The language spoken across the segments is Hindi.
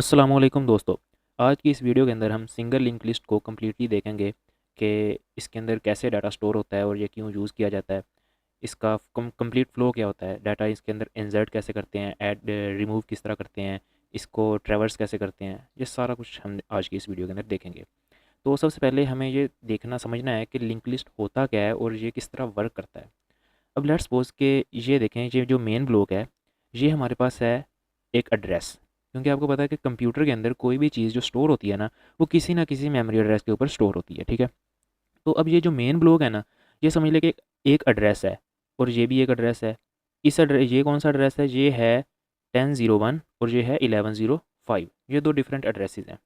अस्सलाम वालेकुम दोस्तों। आज की इस वीडियो के अंदर हम सिंगल लिंक लिस्ट को कम्प्लीटली देखेंगे कि इसके अंदर कैसे डाटा स्टोर होता है और ये क्यों यूज़ किया जाता है। इसका कंप्लीट फ्लो क्या होता है, डाटा इसके अंदर इंसर्ट कैसे करते हैं, ऐड रिमूव किस तरह करते हैं, इसको ट्रैवर्स कैसे करते हैं, ये सारा कुछ हम आज की इस वीडियो के अंदर देखेंगे। तो सबसे पहले हमें ये देखना समझना है कि लिंक लिस्ट होता क्या है और ये किस तरह वर्क करता है। अब लेट्स सपोज कि ये देखें, ये जो मेन ब्लॉक है ये हमारे पास है एक एड्रेस। क्योंकि आपको पता है कि कंप्यूटर के अंदर कोई भी चीज़ जो स्टोर होती है वो किसी ना किसी मेमोरी एड्रेस के ऊपर स्टोर होती है, ठीक है। तो अब ये जो मेन ब्लॉक है ये समझ ले कि एक एड्रेस है और ये भी एक एड्रेस है। इस एड्रेस, ये कौन सा एड्रेस है, ये है 1001 और ये है 1105। ये दो डिफरेंट एड्रेसेस हैं।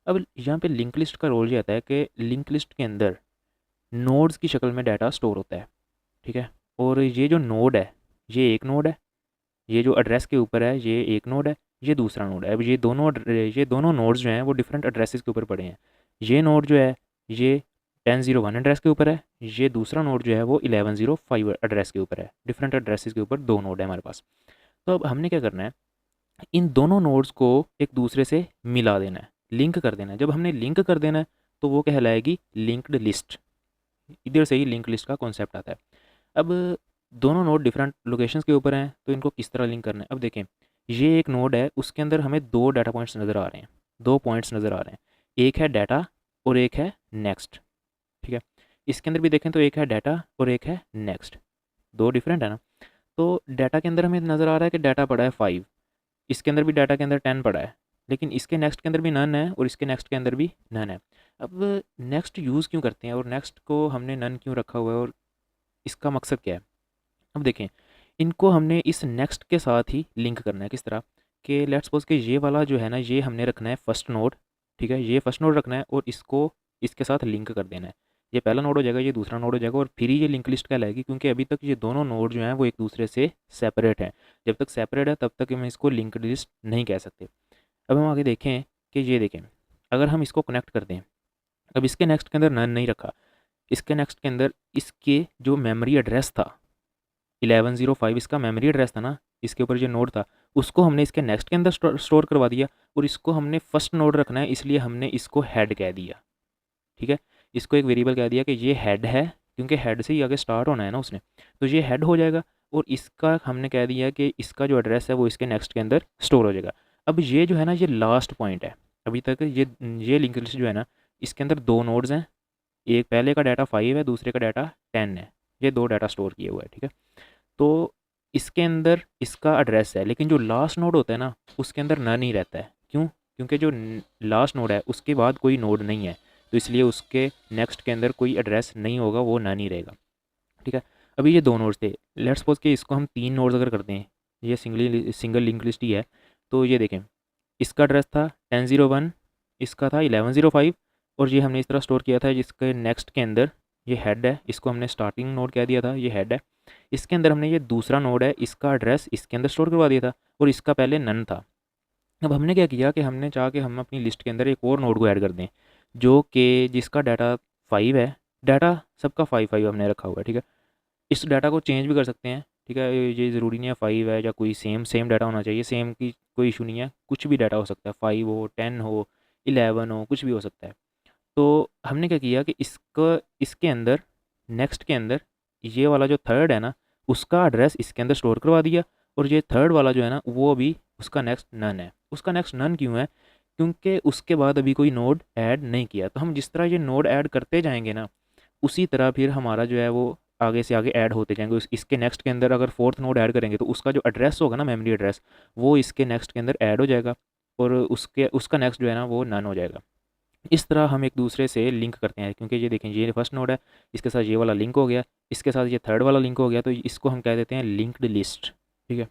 अब यहाँ पे लिंक लिस्ट का रोल ये आता है कि लिंक लिस्ट के अंदर नोड्स की शक्ल में डाटा स्टोर होता है, ठीक है। और ये जो नोड है ये एक नोड है, ये जो एड्रेस के ऊपर है ये एक नोड है, ये दूसरा नोड है। अब ये दोनों नोड्स जो हैं वो डिफरेंट एड्रेसेस के ऊपर पड़े हैं। ये नोड जो है ये 1001 एड्रेस के ऊपर है, ये दूसरा नोड जो है वो 1105 एड्रेस के ऊपर है। डिफरेंट एड्रेसेस के ऊपर दो नोड है हमारे पास। तो अब हमने क्या करना है, इन दोनों नोड्स को एक दूसरे से मिला देना है, लिंक कर देना है। जब हमने लिंक कर देना है तो वो कहलाएगी लिंक्ड लिस्ट। इधर से ही लिंक लिस्ट का कॉन्सेप्ट आता है। अब दोनों नोड डिफरेंट लोकेशंस के ऊपर हैं तो इनको किस तरह लिंक करना है। अब देखें, ये एक नोड है, उसके अंदर हमें दो डाटा पॉइंट्स नज़र आ रहे हैं, दो पॉइंट्स नज़र आ रहे हैं। एक है डाटा और एक है नेक्स्ट, ठीक है। इसके अंदर भी देखें तो एक है डाटा और एक है नेक्स्ट, दो डिफरेंट है ना। तो डाटा के अंदर हमें नज़र आ रहा है कि डाटा पड़ा है 5, इसके अंदर भी डाटा के अंदर 10 पड़ा है, लेकिन इसके नेक्स्ट के अंदर भी नन है और इसके नेक्स्ट के अंदर भी नन है। अब नेक्स्ट यूज़ क्यों करते हैं और नेक्स्ट को हमने नन क्यों रखा हुआ है और इसका मकसद क्या है। अब देखें, इनको हमने इस नेक्स्ट के साथ ही लिंक करना है। किस तरह कि लेट्स सपोज कि ये वाला जो है ये हमने रखना है फर्स्ट नोड, ठीक है। ये फर्स्ट नोड रखना है और इसको इसके साथ लिंक कर देना है। ये पहला नोड हो जाएगा, ये दूसरा नोड हो जाएगा और फिर ही ये लिंक लिस्ट कहलाएगी, क्योंकि अभी तक ये दोनों नोड जो हैं वो एक दूसरे से सेपरेट हैं। जब तक सेपरेट है तब तक हम इसको लिंक्ड लिस्ट नहीं कह सकते। अब हम आगे देखें कि ये देखें, अगर हम इसको कनेक्ट कर दें, अब इसके नेक्स्ट के अंदर नन नहीं रखा, इसके नेक्स्ट के अंदर इसके जो मेमोरी एड्रेस था 1105, इसका मेमोरी एड्रेस था ना, इसके ऊपर जो नोड था उसको हमने इसके नेक्स्ट के अंदर स्टोर करवा दिया और इसको हमने फर्स्ट नोड रखना है, इसलिए हमने इसको हेड कह दिया, ठीक है। इसको एक वेरिएबल कह दिया कि ये हेड है, क्योंकि हेड से ही आगे स्टार्ट होना है ना उसने, तो ये हेड हो जाएगा। और इसका हमने कह दिया कि इसका जो एड्रेस है वो इसके नेक्स्ट के अंदर स्टोर हो जाएगा। अब ये जो है ये लास्ट पॉइंट है। अभी तक ये लिंक लिस्ट जो है इसके अंदर दो नोड्स हैं, एक पहले का डाटा 5 है, दूसरे का डाटा 10 है। ये दो डाटा स्टोर किए हुआ है, ठीक है। तो इसके अंदर इसका एड्रेस है, लेकिन जो लास्ट नोड होता है उसके अंदर नन ही रहता है। क्यों? क्योंकि जो लास्ट नोड है उसके बाद कोई नोड नहीं है, तो इसलिए उसके नेक्स्ट के अंदर कोई एड्रेस नहीं होगा, वो नन ही रहेगा, ठीक है। अभी ये दो नोड्स थे, लेट्स सपोज कि इसको हम तीन नोड्स अगर करते हैं, ये सिंगल लिंक लिस्ट ही है। तो ये देखें, इसका एड्रेस था 1001, इसका था 1105 और ये हमने इस तरह स्टोर किया था जिसके नेक्स्ट के अंदर ये हेड है, इसको हमने स्टार्टिंग नोड कह दिया था, ये हेड है। इसके अंदर हमने ये दूसरा नोड है, इसका एड्रेस इसके अंदर स्टोर करवा दिया था और इसका पहले नन था। अब हमने क्या किया कि हमने चाह के हम अपनी लिस्ट के अंदर एक और नोड को ऐड कर दें जो कि जिसका डाटा 5 है, डाटा सबका 5 हमने रखा हुआ है, ठीक है। इस डाटा को चेंज भी कर सकते हैं, ठीक है। ये ज़रूरी नहीं है 5 है या कोई सेम सेम डाटा होना चाहिए, सेम की कोई इशू नहीं है, कुछ भी डाटा हो सकता है, 5 हो, 10 हो, 11 हो, कुछ भी हो सकता है। तो हमने क्या किया कि इसके अंदर नेक्स्ट के अंदर ये वाला जो थर्ड है उसका एड्रेस इसके अंदर स्टोर करवा दिया और ये थर्ड वाला जो है वो भी उसका नेक्स्ट नन है। उसका नेक्स्ट नन क्यों है? क्योंकि उसके बाद अभी कोई नोड ऐड नहीं किया। तो हम जिस तरह ये नोड ऐड करते जाएंगे उसी तरह फिर हमारा जो है वो आगे से आगे ऐड होते जाएंगे। इसके नेक्स्ट के अंदर अगर फोर्थ नोड ऐड करेंगे तो उसका जो एड्रेस होगा मेमोरी एड्रेस, वो इसके नेक्स्ट के अंदर ऐड हो जाएगा और उसका नेक्स्ट जो है वो नन हो जाएगा। इस तरह हम एक दूसरे से लिंक करते हैं, क्योंकि ये देखें, ये फर्स्ट नोड है, इसके साथ ये वाला लिंक हो गया, इसके साथ ये थर्ड वाला लिंक हो गया, तो इसको हम कह देते हैं लिंक्ड लिस्ट, ठीक है।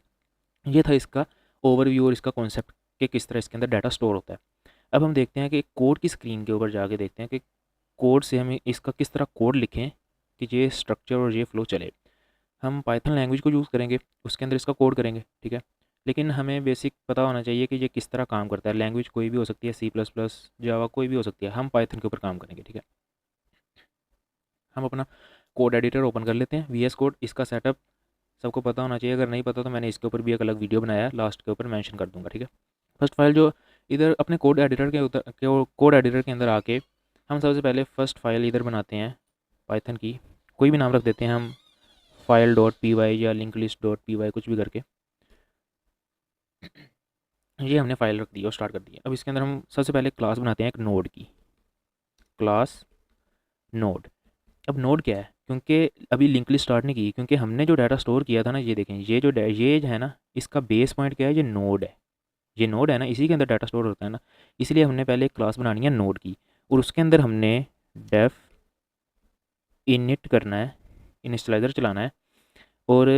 ये था इसका ओवरव्यू और इसका कॉन्सेप्ट कि किस तरह इसके अंदर डाटा स्टोर होता है। अब हम देखते हैं कि कोड की स्क्रीन के ऊपर जाके देखते हैं कि कोड से हमें इसका किस तरह कोड लिखें कि ये स्ट्रक्चर और ये फ्लो चले। हम पाइथन लैंग्वेज को यूज़ करेंगे, उसके अंदर इसका कोड करेंगे, ठीक है। लेकिन हमें बेसिक पता होना चाहिए कि ये किस तरह काम करता है। लैंग्वेज कोई भी हो सकती है, C++, जावा, कोई भी हो सकती है। हम पाइथन के ऊपर काम करेंगे, ठीक है। हम अपना कोड एडिटर ओपन कर लेते हैं, VS कोड। इसका सेटअप सबको पता होना चाहिए, अगर नहीं पता तो मैंने इसके ऊपर भी एक अलग वीडियो बनाया है, लास्ट के ऊपर मेंशन कर दूंगा, ठीक है। फर्स्ट फाइल जो इधर अपने कोड एडिटर के अंदर आके हम सबसे पहले फ़र्स्ट फाइल इधर बनाते हैं पाइथन की, कोई भी नाम रख देते हैं हम, फाइल डॉट पी वाई या link list dot P Y कुछ भी करके। ये हमने फाइल रख दी और स्टार्ट कर दिया। अब इसके अंदर हम सबसे पहले क्लास बनाते हैं एक नोड की, क्लास नोड। अब नोड क्या है, क्योंकि अभी लिंक लिस्ट स्टार्ट नहीं की, क्योंकि हमने जो डाटा स्टोर किया था ना, ये देखें, ये है ना, इसका बेस पॉइंट क्या है, ये नोड है। ये नोड है ना, इसी के अंदर डाटा स्टोर होता है ना, इसलिए हमने पहले एक क्लास बनानी है नोड की, और उसके अंदर हमने डेफ इनिट करना है, इनिशियलाइजर चलाना है, और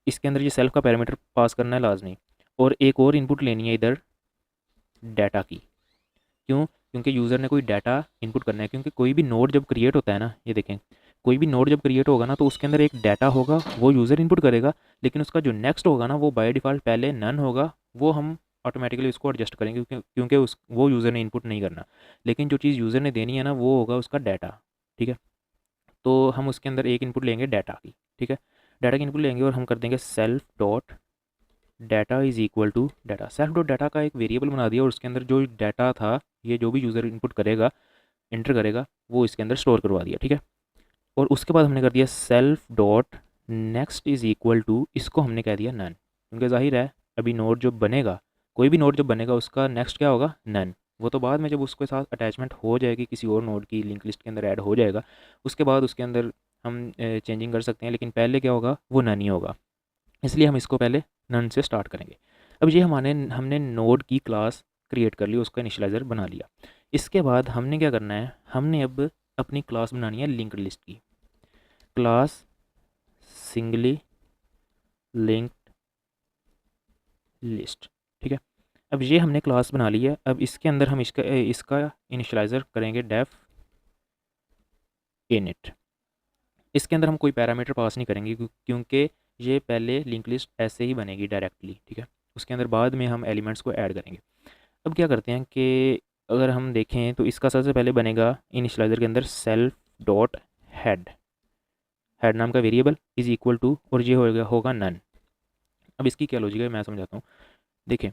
इसके अंदर ये सेल्फ का पैरामीटर पास करना है लाजमी, और एक और इनपुट लेनी है इधर डाटा की। क्यों? क्योंकि यूज़र ने कोई डाटा इनपुट करना है, क्योंकि कोई भी नोड जब क्रिएट होता है ना, ये देखें, कोई भी नोड जब क्रिएट होगा ना, तो उसके अंदर एक डाटा होगा, वो यूज़र इनपुट करेगा, लेकिन उसका जो नेक्स्ट होगा ना, वो बाय डिफ़ॉल्ट पहले नन होगा, वो हम ऑटोमेटिकली उसको एडजस्ट करेंगे, क्योंकि उस वो यूज़र ने इनपुट नहीं करना। लेकिन जो चीज़ यूज़र ने देनी है ना, वो होगा उसका डाटा। ठीक है, तो हम उसके अंदर एक इनपुट लेंगे डाटा की। ठीक है, डाटा की इनपुट लेंगे और हम कर देंगे self dot data is equal to data. Self dot data का एक वेरिएबल बना दिया, और उसके अंदर जो डाटा था, ये जो भी यूज़र इनपुट करेगा, एंटर करेगा, वो इसके अंदर स्टोर करवा दिया। ठीक है, और उसके बाद हमने कर दिया self dot next is equal to, इसको हमने कह दिया नन, क्योंकि जाहिर है अभी नोड जो बनेगा, कोई भी नोड जब बनेगा उसका नेक्स्ट क्या होगा, नन। वो तो बाद में जब उसके साथ अटैचमेंट हो जाएगी किसी और नोड की, लिंक लिस्ट के अंदर ऐड हो जाएगा, उसके बाद उसके अंदर हम चेंजिंग कर सकते हैं, लेकिन पहले क्या होगा, वो नन ही होगा। इसलिए हम इसको पहले नन से स्टार्ट करेंगे। अब ये हमने नोड की क्लास क्रिएट कर ली, उसका इनिशियलाइज़र बना लिया। इसके बाद हमने क्या करना है, हमने अब अपनी क्लास बनानी है लिंक्ड लिस्ट की, क्लास सिंगली लिंक्ड लिस्ट। ठीक है, अब ये हमने क्लास बना ली है। अब इसके अंदर हम इसका इनिशियलाइज़र करेंगे डेफ इनिट। इसके अंदर हम कोई पैरामीटर पास नहीं करेंगे, क्योंकि ये पहले लिंक लिस्ट ऐसे ही बनेगी डायरेक्टली। ठीक है, उसके अंदर बाद में हम एलिमेंट्स को ऐड करेंगे। अब क्या करते हैं कि अगर हम देखें तो इसका सबसे पहले बनेगा इनिशियलाइज़र के अंदर सेल्फ डॉट हेड, हेड नाम का वेरिएबल इज़ इक्वल टू, और ये होगा नन। अब इसकी क्या लॉजिक है मैं समझाता हूँ। देखें,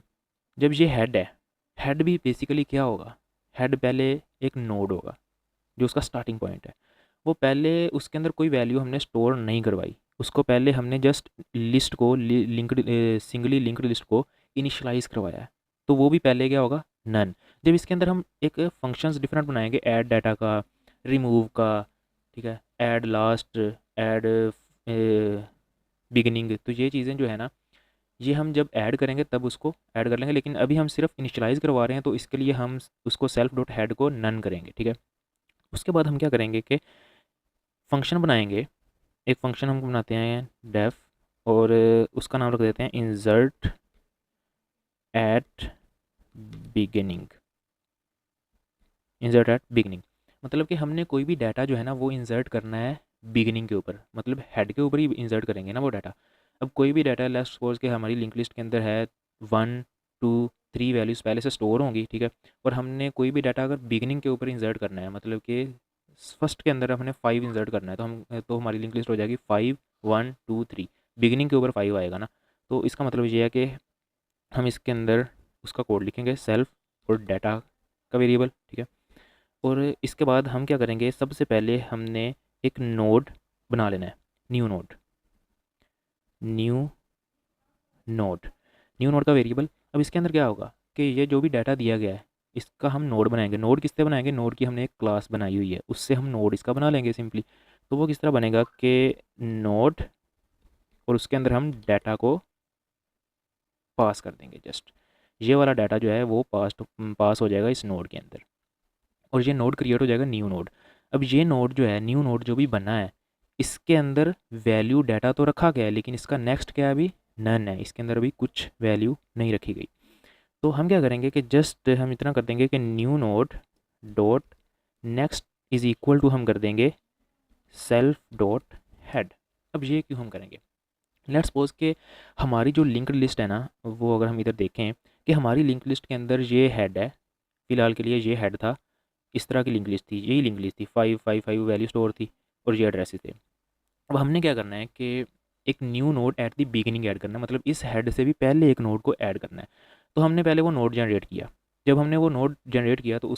जब ये हेड है, हेड भी बेसिकली क्या होगा, हेड पहले एक नोड होगा जो उसका स्टार्टिंग पॉइंट है। वो पहले उसके अंदर कोई वैल्यू हमने स्टोर नहीं करवाई, उसको पहले हमने जस्ट लिस्ट को लिंक्ड सिंगली लिंक्ड लिस्ट को इनिशियलाइज़ करवाया है, तो वो भी पहले क्या होगा, नन। जब इसके अंदर हम एक फंक्शंस डिफरेंट बनाएंगे, ऐड डाटा का, रिमूव का, ठीक है, ऐड लास्ट, ऐड बिगिनिंग, तो ये चीज़ें जो है ना, ये हम जब ऐड करेंगे तब उसको ऐड कर लेंगे, लेकिन अभी हम सिर्फ इनिशियलाइज़ करवा रहे हैं, तो इसके लिए हम उसको सेल्फ डॉट हेड को नन करेंगे। ठीक है, उसके बाद हम क्या करेंगे कि फंक्शन बनाएंगे। एक फंक्शन हम बनाते हैं डेफ, और उसका नाम रख देते हैं insert at beginning. Insert at beginning मतलब कि हमने कोई भी डाटा जो है ना, वो इंसर्ट करना है बिगिनिंग के ऊपर, मतलब हेड के ऊपर ही इंसर्ट करेंगे ना वो डाटा। अब कोई भी डाटा, लेट्स सपोज के हमारी लिंक लिस्ट के अंदर है 1 2 3 वैल्यूज़ पहले से स्टोर होंगी। ठीक है, और हमने कोई भी डाटा अगर बिगिनिंग के ऊपर इंसर्ट करना है, मतलब कि फर्स्ट के अंदर हमने 5 इंसर्ट करना है, तो हमारी लिंक लिस्ट हो जाएगी 5 1 2 3, बिगिनिंग के ऊपर 5 आएगा ना। तो इसका मतलब ये है कि हम इसके अंदर उसका कोड लिखेंगे, सेल्फ और डाटा का वेरिएबल। ठीक है, और इसके बाद हम क्या करेंगे, सबसे पहले हमने एक नोड बना लेना है, new node, new node, new node का वेरिएबल। अब इसके अंदर क्या होगा कि ये जो भी डाटा दिया गया है, इसका हम नोड बनाएंगे। नोड किससे बनाएंगे, नोड की हमने एक क्लास बनाई हुई है, उससे हम नोड इसका बना लेंगे सिंपली। तो वो किस तरह बनेगा कि नोड, और उसके अंदर हम डाटा को पास कर देंगे, जस्ट ये वाला डाटा जो है वो पास हो जाएगा इस नोड के अंदर, और ये नोड क्रिएट हो जाएगा न्यू नोड। अब ये नोड जो है, न्यू नोड जो भी बना है, इसके अंदर वैल्यू डाटा तो रखा गया है, लेकिन इसका नेक्स्ट क्या है, अभी नन है, इसके अंदर अभी कुछ वैल्यू नहीं रखी गई। तो हम क्या करेंगे कि जस्ट हम इतना कर देंगे कि new node dot next is equal to हम कर देंगे सेल्फ डॉट हेड। अब ये क्यों हम करेंगे, लेट्स सपोज कि हमारी जो लिंक्ड लिस्ट है ना, वो अगर हम इधर देखें कि हमारी लिंक लिस्ट के अंदर ये हेड है, फ़िलहाल के लिए ये हेड था, इस तरह की लिंक लिस्ट थी, यही लिंक लिस्ट थी, 5 5 5 वैल्यू स्टोर थी, और ये एड्रेसेस थे। अब हमने क्या करना है कि एक new node at the beginning add करना है, मतलब इस हेड से भी पहले एक नोड को ऐड करना है। तो हमने पहले वो नोड जनरेट किया, जब हमने वो नोड जनरेट किया तो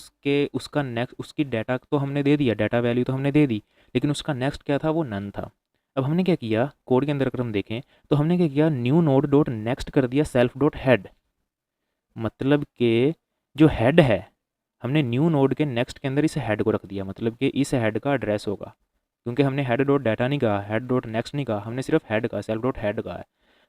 उसका नेक्स्ट उसकी डाटा तो हमने दे दिया, डाटा वैल्यू तो हमने दे दी, लेकिन उसका नेक्स्ट क्या था, वो नन था। अब हमने क्या किया कोड के अंदर अगर हम देखें तो हमने क्या किया, न्यू नोड डॉट नेक्स्ट कर दिया सेल्फ डॉट हेड। मतलब कि जो हेड है, हमने न्यू नोड के नेक्स्ट के अंदर इस हेड को रख दिया, मतलब कि इस हेड का एड्रेस होगा, क्योंकि हमने हेड डॉट डाटा नहीं कहा, हेड डॉट नेक्स्ट नहीं कहा, हमने सिर्फ हेड का सेल्फ डॉट हेड का है।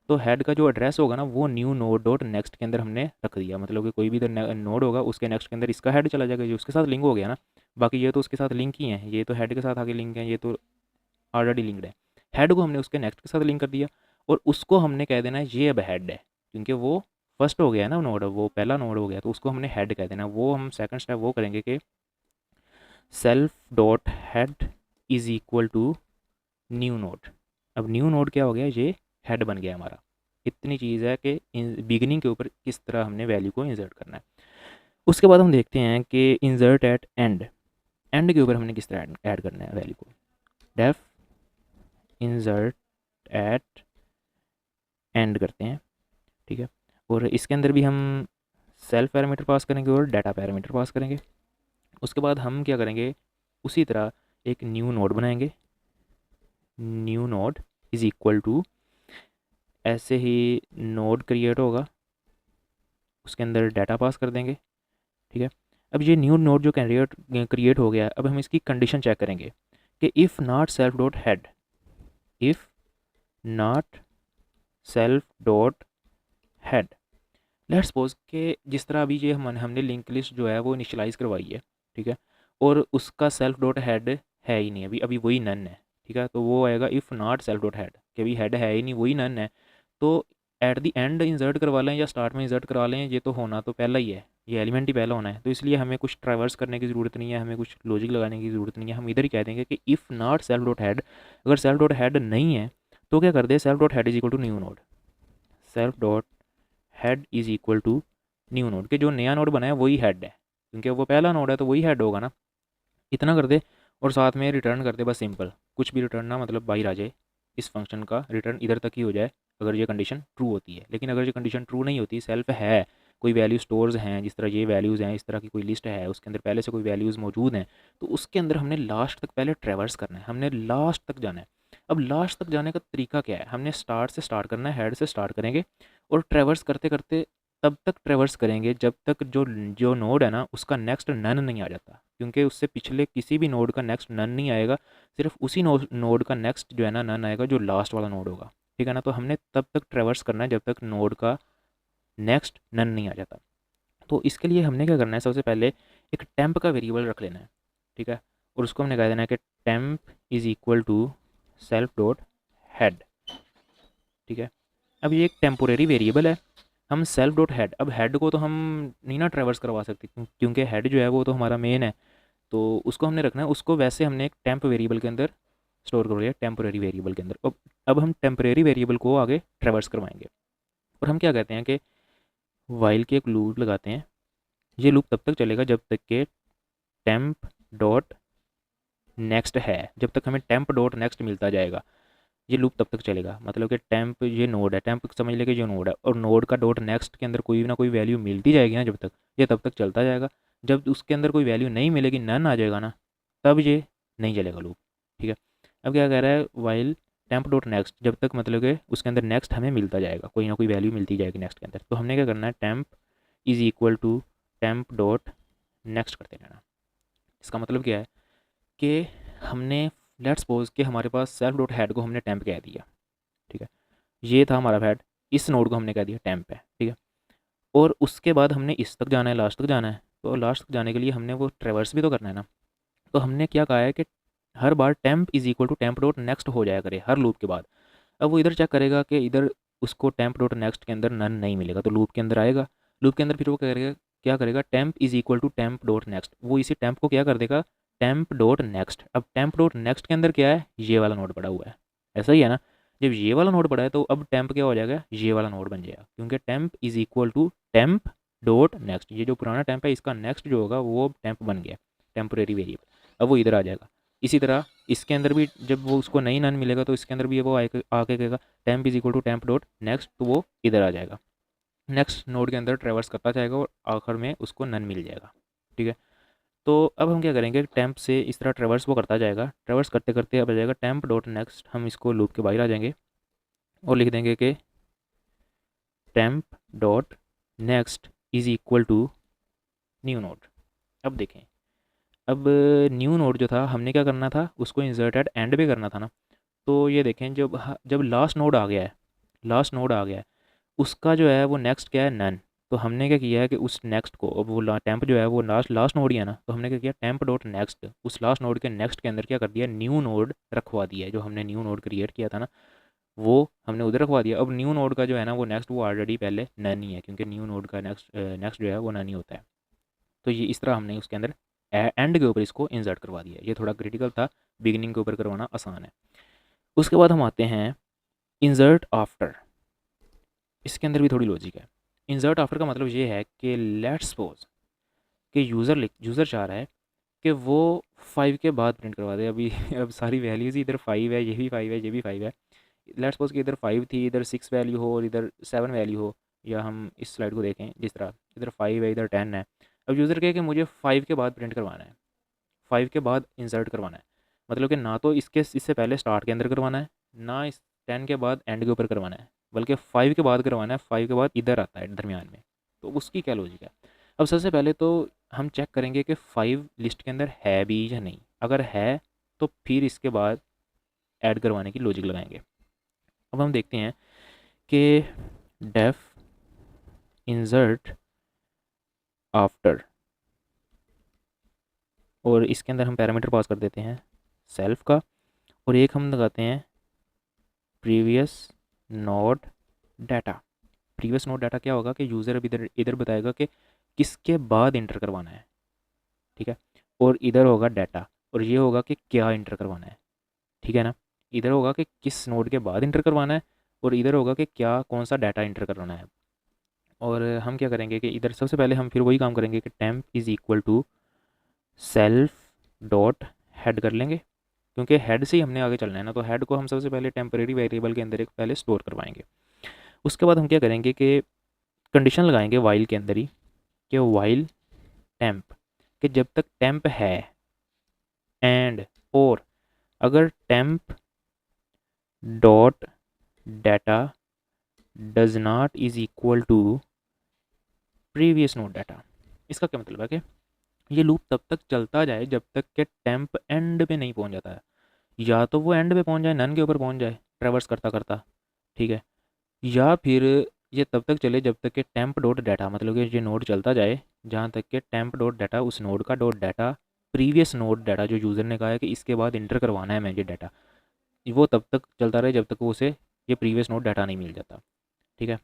तो हेड का जो एड्रेस होगा ना, वो न्यू नोड डॉट नेक्स्ट के अंदर हमने रख दिया, मतलब कि कोई भी इधर नोड होगा उसके नेक्स्ट के अंदर इसका हेड चला जाएगा, जो उसके साथ लिंक हो गया ना। बाकी ये तो उसके साथ लिंक ही है, ये तो हेड के साथ आगे लिंक है, ये तो ऑलरेडी लिंक्ड है। हेड को हमने उसके नेक्स्ट के साथ लिंक कर दिया, और उसको हमने कह देना है ये अब हेड है, क्योंकि वो फर्स्ट हो गया ना नोड, वो पहला नोड हो गया, तो उसको हमने हेड कह देना। वो हम सेकंड स्टेप वो करेंगे कि self dot head is equal to new node. अब न्यू नोड क्या हो गया, ये हेड बन गया हमारा। इतनी चीज़ है कि बिगिनिंग के ऊपर किस तरह हमने वैल्यू को इंसर्ट करना है। उसके बाद हम देखते हैं कि इंसर्ट एट एंड, एंड के ऊपर हमने किस तरह ऐड करना है वैल्यू को। डेफ इंसर्ट एट एंड करते हैं, ठीक है। और इसके अंदर भी हम सेल्फ पैरामीटर पास करेंगे और डाटा पैरामीटर पास करेंगे। उसके बाद हम क्या करेंगे, उसी तरह एक न्यू नोड बनाएंगे, new node is equal to, ऐसे ही नोड क्रिएट होगा, उसके अंदर डाटा पास कर देंगे, ठीक है। अब ये न्यू नोड जो क्रिएट हो गया, अब हम इसकी कंडीशन चेक करेंगे कि if not self dot head, if not self dot head, let's suppose कि जिस तरह अभी ये हमने लिंक लिस्ट जो है वो इनिशियलाइज़ करवाई है, ठीक है, और उसका सेल्फ डॉट हेड है ही नहीं, अभी अभी वही नन है, ठीक है। तो वो आएगा if not self dot head, कि अभी हेड है ही नहीं, वही नन है। तो एट द एंड इंसर्ट करवा लें या स्टार्ट में इंसर्ट करवा लें, ये तो होना तो पहला ही है, ये एलिमेंट ही पहला होना है, तो इसलिए हमें कुछ ट्रैवर्स करने की ज़रूरत नहीं है, हमें कुछ लॉजिक लगाने की ज़रूरत नहीं है। हम इधर ही कह देंगे कि if not self dot head, अगर सेल्फ डॉट हेड नहीं है तो क्या कर दे, self dot head is equal to new node, self dot head is equal to new node, के जो नया नोड बनाया वही हेड है, क्योंकि वो पहला नोड है तो वही हेड होगा ना। इतना कर दे, और साथ में रिटर्न कर दे, बस सिंपल, कुछ भी रिटर्न ना, मतलब बाहर आ जाए, इस फंक्शन का रिटर्न इधर तक ही हो जाए अगर ये कंडीशन ट्रू होती है। लेकिन अगर ये कंडीशन ट्रू नहीं होती, सेल्फ है, कोई वैल्यू स्टोर्स हैं, जिस तरह ये वैल्यूज़ हैं, इस तरह की कोई लिस्ट है, उसके अंदर पहले से कोई वैल्यूज़ मौजूद हैं, तो उसके अंदर हमने लास्ट तक पहले ट्रेवर्स करना है, हमने लास्ट तक जाना है। अब लास्ट तक जाने का तरीका क्या है, हमने स्टार्ट से स्टार्ट करना है, हेड से स्टार्ट करेंगे, और ट्रेवर्स करते करते तब तक ट्रेवर्स करेंगे जब तक जो जो नोड है ना उसका नेक्स्ट नन नहीं आ जाता, क्योंकि उससे पिछले किसी भी नोड का नेक्स्ट नन नहीं आएगा, सिर्फ उसी नोड का नेक्स्ट जो है ना नन आएगा, जो लास्ट वाला नोड होगा, ठीक है ना। तो हमने तब तक ट्रेवर्स करना है जब तक नोड का नेक्स्ट नन नहीं आ जाता। तो इसके लिए हमने क्या करना है, सबसे पहले एक टेम्प का वेरिएबल रख लेना है, ठीक है, और उसको हमने कह देना है कि temp is equal to self dot head, ठीक है। अब ये एक टेम्पोरेरी वेरिएबल है, हम सेल्फ डॉट हेड, अब हेड को तो हम नहीं ना ट्रेवर्स करवा सकते, क्योंकि हेड जो है वो तो हमारा मेन है, तो उसको हमने रखना है, उसको वैसे हमने एक टेम्प वेरिएबल के अंदर स्टोर कर लिया, टेम्पोरेरी वेरिएबल के अंदर। अब हम टेम्पोरेरी वेरिएबल को आगे ट्रेवर्स करवाएंगे, और हम क्या कहते हैं कि वाइल के एक लूप लगाते हैं, ये लूप तब तक चलेगा जब तक कि टेम्प डॉट नेक्स्ट है, जब तक हमें टेम्प डॉट नेक्स्ट मिलता जाएगा, ये लूप तब तक चलेगा। मतलब कि टेम्प, ये नोड है, टेम्प समझ लेके जो नोड है, और नोड का डॉट नेक्स्ट के अंदर कोई ना कोई वैल्यू मिलती जाएगी ना, जब तक, ये तब तक चलता जाएगा। जब उसके अंदर कोई वैल्यू नहीं मिलेगी, नन आ जाएगा ना, तब ये नहीं चलेगा लूप, ठीक है। अब क्या कह रहा है, वाइल टेम्प डॉट नेक्स्ट, जब तक मतलब कि उसके अंदर नेक्स्ट हमें मिलता जाएगा, कोई ना कोई वैल्यू मिलती जाएगी नेक्स्ट के अंदर, तो हमने क्या करना है, temp is equal to temp dot next करते रहना। इसका मतलब क्या है कि हमने, लेट्स सपोज कि हमारे पास सेल्फ डॉट हेड को हमने टेम्प कह दिया, ठीक है, ये था हमारा हेड, इस नोड को हमने कह दिया टेम्प है, ठीक है। और उसके बाद हमने इस तक जाना है, लास्ट तक जाना है, तो लास्ट तक जाने के लिए हमने वो ट्रेवर्स भी तो करना है ना। तो हमने क्या कहा है कि हर बार temp is equal to temp dot next हो जाया करे हर लूप के बाद। अब वो इधर चेक करेगा कि इधर उसको टेम्प डॉट नेक्स्ट के अंदर नन नहीं मिलेगा, तो लूप के अंदर आएगा, लूप के अंदर फिर वो करेगा, क्या करेगा, temp is equal to temp dot next, वो इसी टेम्प को क्या कर देगा, टेम्प डॉट नेक्स्ट। अब टेम्प डॉट नेक्स्ट के अंदर क्या है, ये वाला नोड पड़ा हुआ है, ऐसा ही है ना। जब ये वाला नोड पड़ा है तो अब टेम्प क्या हो जाएगा, ये वाला नोड बन जाएगा, क्योंकि temp is equal to temp dot next, ये जो पुराना टेम्प है इसका नेक्स्ट जो होगा वो टेम्प बन गया, टेम्पोरेरी वेरिएबल, अब वो इधर आ जाएगा। इसी तरह इसके अंदर भी जब वो उसको नई नन मिलेगा तो इसके अंदर भी वो आके कहेगा temp is equal to temp dot next, तो वो इधर आ जाएगा। नेक्स्ट नोड के अंदर ट्रेवर्स करता जाएगा और आखिर में उसको नन मिल जाएगा। ठीक है, तो अब हम क्या करेंगे, टेम्प से इस तरह ट्रेवर्स वो करता जाएगा, ट्रेवर्स करते करते अब आ जाएगा टेम्प डॉट नेक्स्ट, हम इसको लूप के बाहर आ जाएंगे और लिख देंगे कि temp dot next is equal to new node. अब देखें, अब न्यू नोड जो था हमने क्या करना था, उसको इंसर्ट एट एंड पे करना था ना। तो ये देखें, जब जब लास्ट नोड आ गया है, लास्ट नोड आ गया है, उसका जो है वो नेक्स्ट क्या है, नन। तो हमने क्या किया है कि उस नेक्स्ट को, अब वो टेम्प जो है वो लास्ट लास्ट नोड ही है ना, तो हमने क्या किया, टेम्प डॉट नेक्स्ट उस लास्ट नोड के नेक्स्ट के अंदर क्या कर दिया, न्यू नोड रखवा दिया है। जो हमने न्यू नोड क्रिएट किया था ना, वो हमने उधर रखवा दिया। अब न्यू नोड का जो है ना वो नेक्स्ट, वो ऑलरेडी पहले नन ही है, क्योंकि न्यू नोड का नेक्स्ट नेक्स्ट जो है वो नन ही होता है। तो ये इस तरह हमने उसके अंदर एंड के ऊपर इसको इंसर्ट करवा दिया। ये थोड़ा क्रिटिकल था, बिगिनिंग के ऊपर करवाना आसान है। उसके बाद हम आते हैं इंसर्ट आफ्टर। इसके अंदर भी थोड़ी लॉजिक है। इंसर्ट आफ्टर का मतलब ये है कि लेट्स सपोज कि यूज़र चाह रहा है कि वो 5 के बाद प्रिंट करवा दे। अभी अब सारी वैल्यूज़ ही इधर 5 है, ये भी 5 है, ये भी 5 है। लेट्स सपोज कि इधर 5 थी, इधर 6 वैल्यू हो और इधर 7 वैल्यू हो, या हम इस स्लाइड को देखें जिस तरह, इधर 5 है, इधर 10 है। अब यूज़र कहे कि मुझे 5 के बाद प्रिंट करवाना है, 5 के बाद इंसर्ट करवाना है। मतलब कि ना तो इससे पहले स्टार्ट के अंदर करवाना है, ना इस 10 के बाद एंड के ऊपर करवाना है, बल्कि 5 के बाद करवाना है। 5 के बाद इधर आता है दरमियान में। तो उसकी क्या लॉजिक है। अब सबसे पहले तो हम चेक करेंगे कि 5 लिस्ट के अंदर है भी या नहीं। अगर है तो फिर इसके बाद ऐड करवाने की लॉजिक लगाएंगे। अब हम देखते हैं कि डेफ इंसर्ट आफ्टर, और इसके अंदर हम पैरामीटर पास कर देते हैं सेल्फ का, और एक हम लगाते हैं previous node data. Previous node data क्या होगा कि यूज़र अब इधर इधर बताएगा कि किसके बाद इंटर करवाना है। ठीक है, और इधर होगा डाटा, और ये होगा कि क्या इंटर करवाना है। ठीक है ना, इधर होगा कि किस नोड के बाद इंटर करवाना है, और इधर होगा कि क्या कौन सा डाटा इंटर करवाना है। और हम क्या करेंगे कि इधर सबसे पहले हम फिर वही काम करेंगे कि temp is equal to self dot head कर लेंगे, क्योंकि हेड से ही हमने आगे चलना है ना। तो हेड को हम सबसे पहले टेम्परेरी वेरिएबल के अंदर एक पहले स्टोर करवाएंगे। उसके बाद हम क्या करेंगे कि कंडीशन लगाएंगे वाइल के अंदर ही, कि वाइल टेम्प, कि जब तक टेम्प है एंड, और अगर temp dot data does not is equal to previous node data. इसका क्या मतलब है कि ये लूप तब तक चलता जाए जब तक कि टेम्प एंड पे नहीं पहुंच जाता है। या तो वो एंड पे पहुंच जाए, नन के ऊपर पहुंच जाए ट्रेवर्स करता करता, ठीक है, या फिर ये तब तक चले जब तक कि टेम्प डॉट डाटा, मतलब कि ये नोड चलता जाए जहाँ तक कि टेम्प डॉट डाटा, उस नोड का dot data, previous node data जो यूज़र ने कहा है कि इसके बाद इंटर करवाना है मुझे डाटा, वो तब तक चलता रहे जब तक वो उसे ये प्रीवियस नोड डाटा नहीं मिल जाता। ठीक है,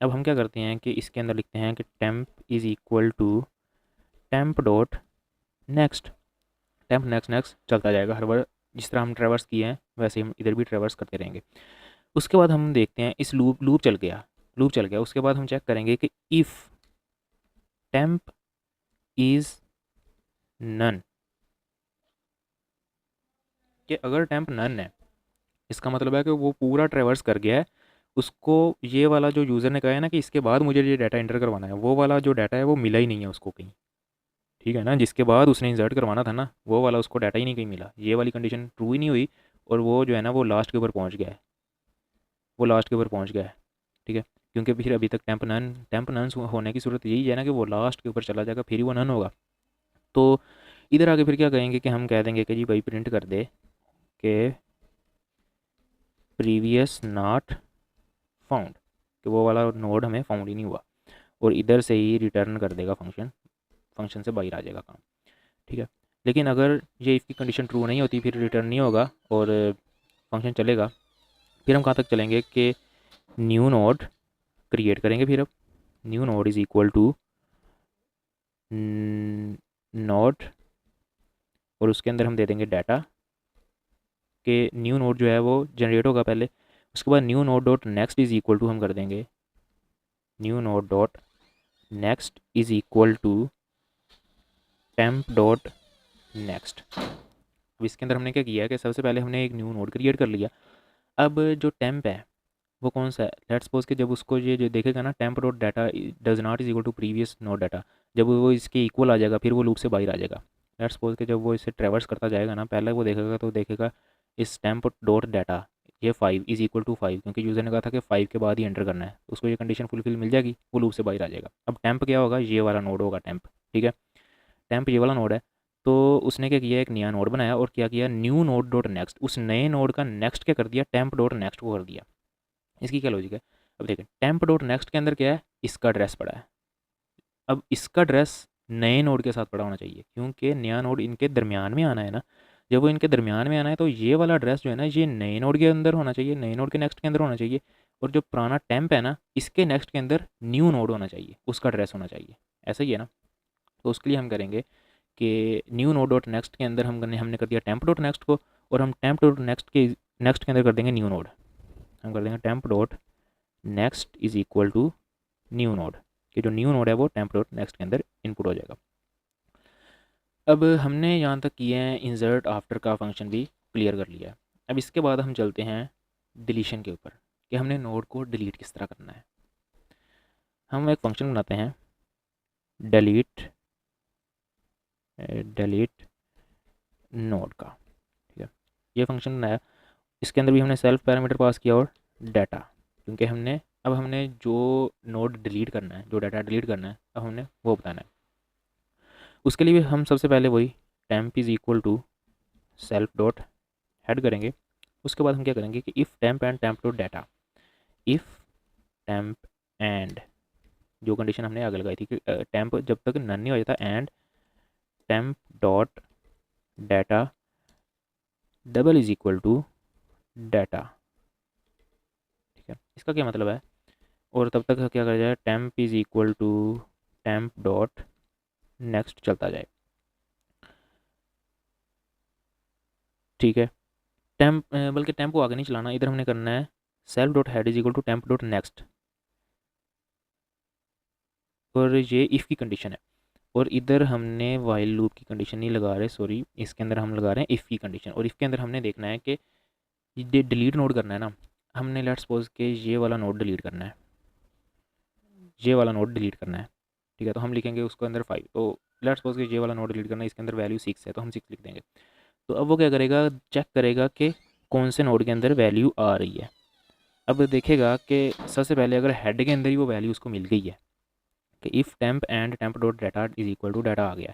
अब हम क्या करते हैं कि इसके अंदर लिखते हैं कि temp is equal to temp dot next. Temp next next चलता जाएगा हर बार, जिस तरह हम ट्रेवर्स किए हैं वैसे ही हम इधर भी ट्रेवर्स करते रहेंगे। उसके बाद हम देखते हैं इस लूप लूप चल गया, लूप चल गया। उसके बाद हम चेक करेंगे कि इफ़ टेम्प इज़ नन, कि अगर टेम्प नन है, इसका मतलब है कि वो पूरा ट्रेवर्स कर गया है। उसको ये वाला जो यूज़र ने कहा है ना कि इसके बाद मुझे ये डाटा इंटर करवाना है, वो वाला जो डाटा है वो मिला ही नहीं है उसको कहीं। ठीक है ना, जिसके बाद उसने इंसर्ट करवाना था ना, वो वाला उसको डाटा ही नहीं कहीं मिला, ये वाली कंडीशन ट्रू ही नहीं हुई, और वो जो है ना वो लास्ट के ऊपर पहुंच गया है, वो लास्ट के ऊपर पहुंच गया है। ठीक है, क्योंकि फिर अभी तक टेम्प नन होने की सूरत यही है ना कि वो लास्ट के ऊपर चला जाएगा, फिर ही वो नन होगा। तो इधर आगे फिर क्या कहेंगे कि हम कह देंगे कि जी भाई प्रिंट कर दे कि प्रीवियस नॉट फाउंड, कि वो वाला नोड हमें फाउंड ही नहीं हुआ, और इधर से ही रिटर्न कर देगा फंक्शन, फंक्शन से बाहर आ जाएगा काम। ठीक है, लेकिन अगर ये इफ़ की कंडीशन ट्रू नहीं होती फिर रिटर्न नहीं होगा और फंक्शन चलेगा। फिर हम कहाँ तक चलेंगे कि न्यू नोड क्रिएट करेंगे। फिर अब new node is equal to node, और उसके अंदर हम दे देंगे डाटा, कि न्यू नोड जो है वो जनरेट होगा पहले। उसके बाद new node dot next is equal to हम कर देंगे new node dot next is equal to temp dot next. अब इसके अंदर हमने क्या किया है कि सबसे पहले हमने एक न्यू नोड क्रिएट कर लिया। अब जो टेम्प है वो कौन सा है? लेट्स सपोज कि जब उसको ये जो देखेगा ना temp dot data does not is equal to previous node data, जब वो इसके इक्वल आ जाएगा फिर वो लूप से बाहर आ जाएगा। लेट्स सपोज कि जब वो इसे ट्रेवर्स करता जाएगा ना, पहले वो देखेगा तो देखेगा इस टेम्प डॉट डाटा ये 5 इज इक्वल टू 5, क्योंकि यूज़र ने कहा था कि 5 के बाद ही एंटर करना है, तो उसको ये कंडीशन फुलफिल मिल जाएगी, वो लूप से बाहर आ जाएगा। अब टेम्प क्या होगा? ये वाला नोड होगा टेम्प, ठीक है। टेम्प ये वाला नोड है। तो उसने क्या किया, एक नया नोड बनाया और क्या किया, न्यू नोड डॉट नेक्स्ट, उस नए नोड का नेक्स्ट क्या कर दिया, टेम्प डॉट नेक्स्ट को कर दिया। इसकी क्या लॉजिक है? अब देखें, टेम्प डॉट नेक्स्ट के अंदर क्या है, इसका एड्रेस पड़ा है। अब इसका एड्रेस नए नोड के साथ पड़ा होना चाहिए, क्योंकि नया नोड इनके दरमियान में आना है ना। जब वो इनके दरमियान में आना है तो ये वाला एड्रेस जो है ना, ये नए नोड के अंदर होना चाहिए, नए नोड के नेक्स्ट के अंदर होना चाहिए। और जो पुराना टेम्प है ना, इसके नेक्स्ट के अंदर न्यू नोड होना चाहिए, उसका एड्रेस होना चाहिए। ऐसा ही है ना। तो उसके लिए हम करेंगे कि न्यू नोड डॉट नेक्स्ट के अंदर हमने कर दिया टेम्प डॉट नेक्स्ट को, और हम टेम्प डॉट नेक्स्ट के अंदर कर देंगे न्यू नोड। हम कर देंगे temp dot next is equal to new node, कि जो न्यू नोड है वो टेम्प डॉट नेक्स्ट के अंदर इनपुट हो जाएगा। अब हमने यहाँ तक किए हैं इंसर्ट आफ्टर का फंक्शन भी क्लियर कर लिया है। अब इसके बाद हम चलते हैं डिलीशन के ऊपर, कि हमने नोड को डिलीट किस तरह करना है। हम एक फंक्शन बनाते हैं डिलीट नोड का, ठीक है। ये फंक्शन बनाया, इसके अंदर भी हमने सेल्फ पैरामीटर पास किया और डाटा, क्योंकि हमने जो नोड डिलीट करना है, जो डाटा डिलीट करना है, अब हमने वो बताना है। उसके लिए भी हम सबसे पहले वही temp is equal to self dot head करेंगे। उसके बाद हम क्या करेंगे कि if temp and temp dot data, if temp and, जो कंडीशन हमने आगे लगाई थी कि टेम्प जब तक नन नहीं हो जाता, and temp dot data double is equal to data, ठीक है। इसका क्या मतलब है? और तब तक क्या करा जाए, temp is equal to temp dot next चलता जाए, ठीक है। बल्कि टेम्प को आगे नहीं चलाना, इधर हमने करना है self dot head is equal to temp dot next, और ये इफ़ की कंडीशन है। और इधर हमने वाइल लूप की कंडीशन नहीं लगा रहे, सॉरी, इसके अंदर हम लगा रहे हैं इफ़ की कंडीशन। और इफ़ के अंदर हमने देखना है कि ये डिलीट नोड करना है ना, हमने लेट्स सपोज के ये वाला नोड डिलीट करना है, ये वाला नोड डिलीट करना है, ठीक है। तो हम लिखेंगे उसके अंदर 5, तो लेट्स सपोज कि ये वाला नोड डिलीट करना है, इसके अंदर वैल्यू 6 है, तो हम 6 लिख देंगे। तो अब वो क्या करेगा, चेक करेगा कि कौन से नोड के अंदर वैल्यू आ रही है। अब देखेगा कि सबसे पहले अगर हेड के अंदर ही वो वैल्यू उसको मिल गई है, कि if temp and temp dot data is equal to data आ गया,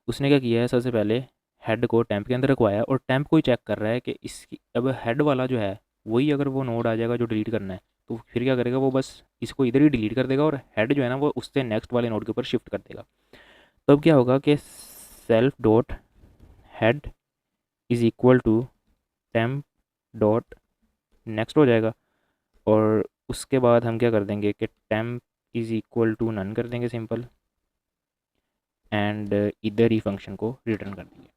उसने क्या किया है, सबसे पहले हेड को टेम्प के अंदर रखवाया और टेम्प को ही चेक कर रहा है कि इसकी अब हेड वाला जो है वही अगर वो नोड आ जाएगा जो डिलीट करना है, तो फिर क्या करेगा, वो बस इसको इधर ही डिलीट कर देगा और हेड जो है ना वो उससे नेक्स्ट वाले नोड के ऊपर शिफ्ट कर देगा। तो अब क्या होगा कि self dot head is equal to temp dot next हो जाएगा। और उसके बाद हम क्या कर देंगे कि temp is equal to none कर देंगे सिंपल, एंड इधर ही फंक्शन को रिटर्न कर देंगे।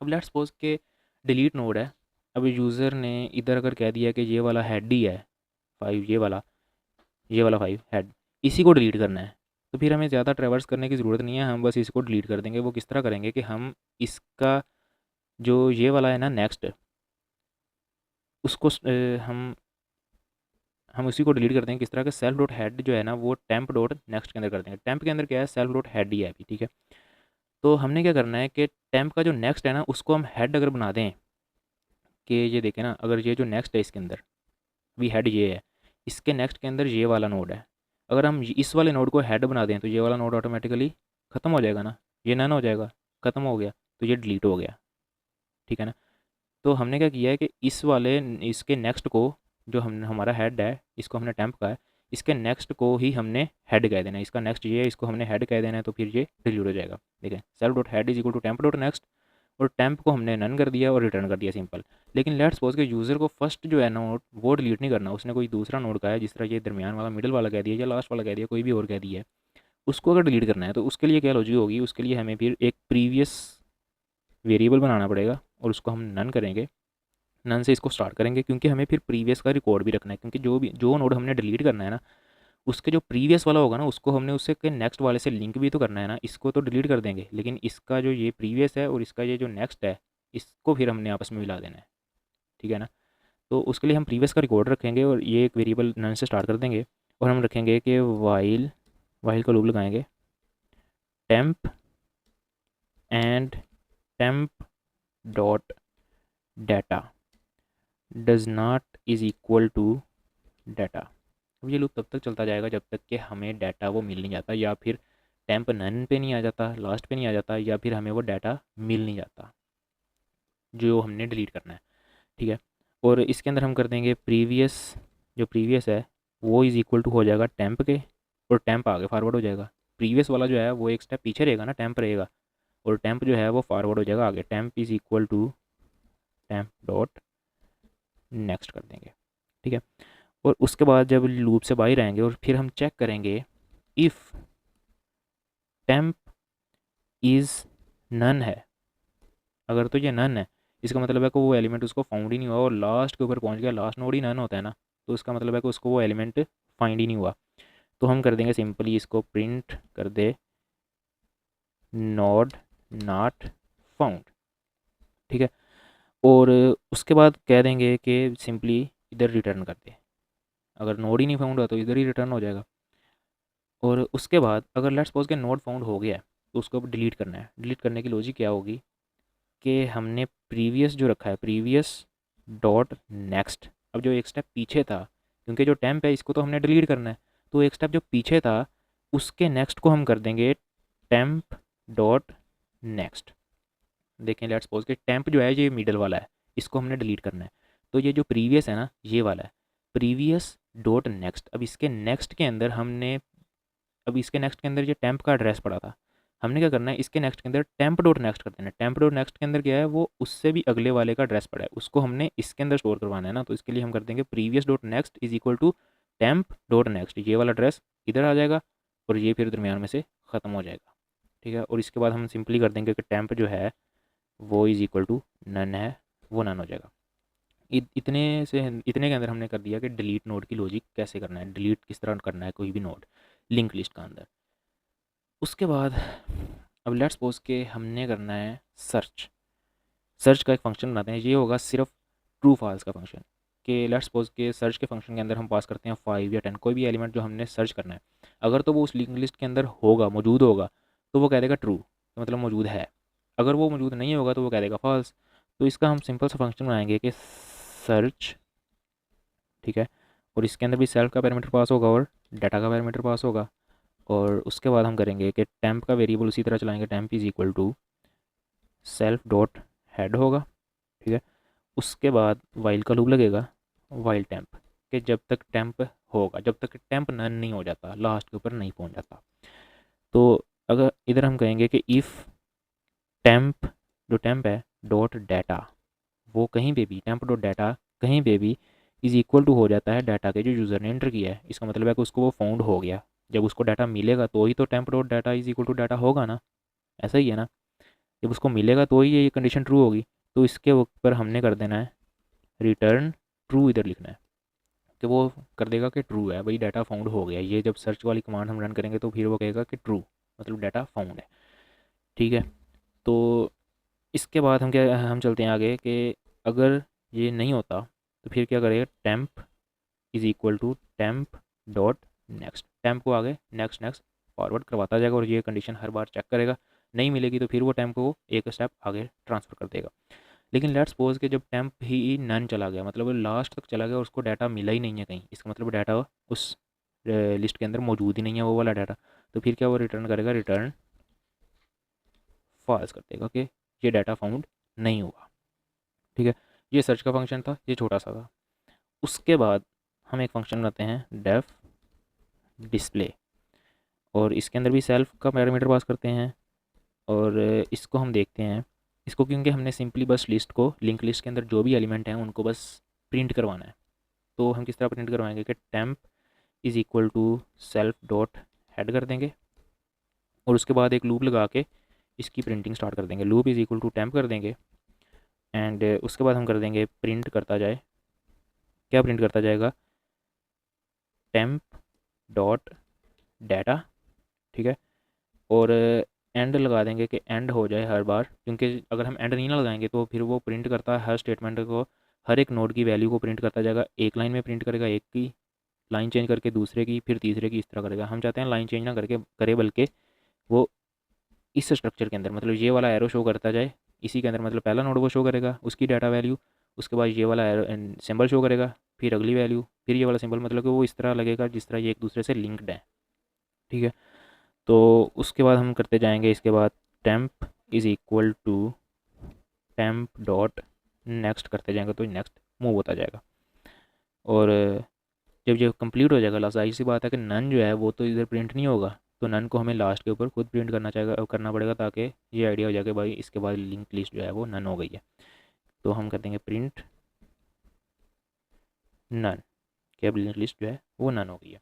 अब लेट्स सपोज के डिलीट नोड है, अब यूज़र ने इधर अगर कह दिया कि ये वाला हेड ही है 5, ये वाला 5 हेड, इसी को डिलीट करना है, तो फिर हमें ज़्यादा ट्रैवर्स करने की ज़रूरत नहीं है, हम बस इसको डिलीट कर देंगे। वो किस तरह करेंगे कि हम इसका जो ये वाला है ना नेक्स्ट, उसको हम उसी को डिलीट कर देंगे। किस तरह के, सेल्फ डॉट हेड जो है ना वो टेम्प डॉट नेक्स्ट के अंदर कर देंगे। टेम्प के अंदर क्या है, सेल्फ डॉट हेड ही है अभी, ठीक है। तो हमने क्या करना है कि टेम्प का जो नेक्स्ट है ना उसको हम हेड अगर बना दें, कि ये देखें ना, अगर ये जो नेक्स्ट है इसके अंदर भी हेड ये है, इसके नेक्स्ट के अंदर ये वाला नोड है, अगर हम इस वाले नोड को हेड बना दें तो ये वाला नोड ऑटोमेटिकली ख़त्म हो जाएगा ना, ये नन हो जाएगा, ख़त्म हो गया, तो ये डिलीट हो गया, ठीक है ना। तो हमने क्या किया है कि इसके नेक्स्ट को, जो हम हमारा हेड है इसको हमने टेम्प का है, इसके नेक्स्ट को ही हमने हेड कह देना है, इसका नेक्स्ट ये है, इसको हमने हेड कह देना है, तो फिर ये डिलीट हो जाएगा। देखें, self dot head is equal to temp dot next, और टेम्प को हमने नन कर दिया और रिटर्न कर दिया सिंपल। लेकिन लेट्स सपोज के यूज़र को फर्स्ट जो है नोड वो डिलीट नहीं करना, उसने कोई दूसरा नोड का है, जिस तरह ये दरमियान वाला, मिडिल वाला कह दिया या लास्ट वाला कह दिया, कोई भी और कह दिया है, उसको अगर डिलीट करना है, तो उसके लिए क्या लॉजिक होगी, उसके लिए हमें फिर एक प्रीवियस वेरिएबल बनाना पड़ेगा और उसको हम नन करेंगे, नन से इसको स्टार्ट करेंगे, क्योंकि हमें फिर प्रीवियस का रिकॉर्ड भी रखना है, क्योंकि जो नोड हमने डिलीट करना है ना, उसके जो प्रीवियस वाला होगा ना उसको हमने उससे के नेक्स्ट वाले से लिंक भी तो करना है ना। इसको तो डिलीट कर देंगे, लेकिन इसका जो ये प्रीवियस है और इसका ये जो नेक्स्ट है, इसको फिर हमने आपस में मिला देना है, ठीक है ना। तो उसके लिए हम प्रीवियस का रिकॉर्ड रखेंगे और ये एक वेरिएबल नन से स्टार्ट कर देंगे और हम रखेंगे कि वाइल वाइल का लूप लगाएंगे temp and temp dot data does not is equal to data. अब ये लूप तब तक चलता जाएगा जब तक कि हमें डाटा वो मिल नहीं जाता, या फिर टेम्प नन पे नहीं आ जाता, लास्ट पे नहीं आ जाता, या फिर हमें वो डाटा मिल नहीं जाता जो हमने डिलीट करना है। ठीक है। और इसके अंदर हम कर देंगे प्रीवियस, जो प्रीवियस है वो इज़ इक्वल टू हो जाएगा टेम्प के, और टेम्प आगे फॉरवर्ड हो जाएगा। प्रीवियस वाला जो है वो एक स्टेप पीछे रहेगा ना, टेम्प रहेगा, और टेम्प जो है वो फॉरवर्ड हो जाएगा आगे। Temp is equal to temp dot next कर देंगे। ठीक है। और उसके बाद जब लूप से बाहर आएंगे और फिर हम चेक करेंगे इफ़ टेम्प इज़ नन है, अगर तो ये नन है इसका मतलब है कि वो एलिमेंट उसको फाउंड ही नहीं हुआ और लास्ट के ऊपर पहुंच गया, लास्ट नोड ही नन होता है ना, तो इसका मतलब है कि उसको वो एलिमेंट फाइंड ही नहीं हुआ। तो हम कर देंगे सिंपली इसको प्रिंट कर दे नोड नॉट फाउंड। ठीक है। और उसके बाद कह देंगे कि सिंपली इधर रिटर्न कर दे, अगर नोड ही नहीं फाउंड हुआ तो इधर ही रिटर्न हो जाएगा। और उसके बाद अगर लेट्स सपोज के नोड फाउंड हो गया है तो उसको अब डिलीट करना है। डिलीट करने की लॉजिक क्या होगी कि हमने प्रीवियस जो रखा है प्रीवियस डॉट नेक्स्ट, अब जो एक स्टेप पीछे था, क्योंकि जो टेम्प है इसको तो हमने डिलीट करना है, तो एक स्टेप जो पीछे था उसके नेक्स्ट को हम कर देंगे टेम्प डॉट नेक्स्ट। देखें लेट्स सपोज कि टेम्प जो है ये मिडल वाला है, इसको हमने डिलीट करना है, तो ये जो प्रीवियस है ना ये वाला है प्रीवियस डॉट नेक्स्ट। अब इसके नेक्स्ट के अंदर हमने, अब इसके नेक्स्ट के अंदर ये टेम्प का एड्रेस पड़ा था, हमने क्या करना है इसके नेक्स्ट के अंदर टेम्प डॉट नेक्स्ट कर देना है। टेम्प डॉट नेक्स्ट के अंदर क्या है वो उससे भी अगले वाले का एड्रेस पड़ा है, उसको हमने इसके अंदर स्टोर करवाना है ना, तो इसके लिए हम कर देंगे previous dot next is equal to temp dot next, ये वाला एड्रेस इधर आ जाएगा और ये फिर दरमियान में से ख़त्म हो जाएगा। ठीक है। और इसके बाद हम सिंपली कर देंगे कि टेम्प जो है वो इज़ इक्वल टू नन है, वो नन हो जाएगा। इतने के अंदर हमने कर दिया कि डिलीट नोड की लॉजिक कैसे करना है, डिलीट किस तरह करना है कोई भी नोड लिंक लिस्ट का अंदर। उसके बाद अब लेट्स सपोज के हमने करना है सर्च। सर्च का एक फंक्शन बनाते हैं, ये होगा सिर्फ ट्रू फॉल्स का फंक्शन, कि लेट्स सपोज के सर्च के फंक्शन के अंदर हम पास करते हैं 5 या 10, कोई भी एलिमेंट जो हमने सर्च करना है, अगर तो वो उस लिंक लिस्ट के अंदर होगा, मौजूद होगा, तो वो कह देगा ट्रू, तो मतलब मौजूद है। अगर वो मौजूद नहीं होगा तो वो कह देगा फॉल्स। तो इसका हम सिंपल सा फंक्शन बनाएंगे कि सर्च, ठीक है, और इसके अंदर भी सेल्फ का पैरामीटर पास होगा और डाटा का पैरामीटर पास होगा। और उसके बाद हम करेंगे कि टेम्प का वेरिएबल उसी तरह चलाएंगे, temp is equal to self dot head होगा। ठीक है। उसके बाद वाइल का लूप लगेगा, वाइल टेम्प कि जब तक टेम्प होगा, जब तक टेम्प नन नहीं हो जाता, लास्ट के ऊपर नहीं पहुंच जाता। तो अगर इधर हम कहेंगे कि इफ़ टेम्प, जो टेम्प है डॉट डाटा, वो कहीं पे भी टेम्प डॉट डाटा कहीं पे भी इज़ इक्वल टू हो जाता है डाटा के जो यूज़र ने एंटर किया है, इसका मतलब है कि उसको वो फाउंड हो गया। जब उसको डाटा मिलेगा तो ही तो temp dot data is equal to data होगा ना, ऐसा ही है ना, जब उसको मिलेगा तो ही ये कंडीशन ट्रू होगी। तो इसके ऊपर हमने कर देना है रिटर्न ट्रू, इधर लिखना है कि वो कर देगा कि ट्रू है भाई, डाटा फाउंड हो गया। ये जब सर्च वाली कमांड हम रन करेंगे तो फिर वो कहेगा कि ट्रू, मतलब डाटा फाउंड है। ठीक है। तो इसके बाद हम क्या, हम चलते हैं आगे कि अगर ये नहीं होता तो फिर क्या करेगा, temp is equal to temp dot next, temp को आगे नेक्स्ट नेक्स्ट फॉरवर्ड करवाता जाएगा और ये कंडीशन हर बार चेक करेगा। नहीं मिलेगी तो फिर वो टेम्प को एक स्टेप आगे ट्रांसफ़र कर देगा। लेकिन लेट्स सपोज कि जब टेम्प ही नन चला गया, मतलब वो लास्ट तक चला गया, उसको डाटा मिला ही नहीं है कहीं, इसका मतलब डाटा उस लिस्ट के अंदर मौजूद ही नहीं है वो वाला डाटा, तो फिर क्या वो रिटर्न करेगा, रिटर्न फॉल्स कर देगा कि ये डाटा फाउंड नहीं हुआ। ठीक है। ये सर्च का फंक्शन था, ये छोटा सा था। उसके बाद हम एक फंक्शन बनाते हैं डेफ डिस्प्ले, और इसके अंदर भी सेल्फ का पैरामीटर पास करते हैं। और इसको हम देखते हैं, इसको क्योंकि हमने सिंपली बस लिस्ट को, लिंक लिस्ट के अंदर जो भी एलिमेंट हैं उनको बस प्रिंट करवाना है। तो हम किस तरह प्रिंट करवाएंगे कि temp is equal to self dot head कर देंगे और उसके बाद एक लूप लगा के इसकी प्रिंटिंग स्टार्ट कर देंगे। Loop is equal to temp कर देंगे एंड उसके बाद हम कर देंगे प्रिंट करता जाए, क्या प्रिंट करता जाएगा, टेम्प डॉट डाटा। ठीक है। और एंड लगा देंगे कि एंड हो जाए हर बार, क्योंकि अगर हम एंड नहीं ना लगाएंगे तो फिर वो प्रिंट करता है हर स्टेटमेंट को हर एक नोड की वैल्यू को प्रिंट करता जाएगा, एक लाइन में प्रिंट करेगा, एक की लाइन चेंज करके दूसरे की, फिर तीसरे की, इस तरह करेगा। हम चाहते हैं लाइन चेंज ना करके करे, बल्कि वो इस स्ट्रक्चर के अंदर, मतलब ये वाला एरो शो करता जाए इसी के अंदर, मतलब पहला नोड वो शो करेगा उसकी डाटा वैल्यू, उसके बाद ये वाला एरो सिंबल शो करेगा, फिर अगली वैल्यू, फिर ये वाला सिंबल, मतलब कि वो इस तरह लगेगा जिस तरह ये एक दूसरे से लिंक्ड है। ठीक है, तो उसके बाद हम करते जाएंगे, इसके बाद temp is equal to temp dot next करते जाएंगे, तो नेक्स्ट मूव होता जाएगा। और जब ये कंप्लीट हो जाएगा लास्ट, ऐसी सी बात है कि नन जो है वो तो इधर प्रिंट नहीं होगा, तो नन को हमें लास्ट के ऊपर खुद प्रिंट करना पड़ेगा, ताकि ये आइडिया हो जाए कि भाई इसके बाद लिंक लिस्ट जो है वो नन हो गई है। तो हम कर देंगे प्रिंट नन, कि अब लिंक लिस्ट जो है वो नन हो गई है।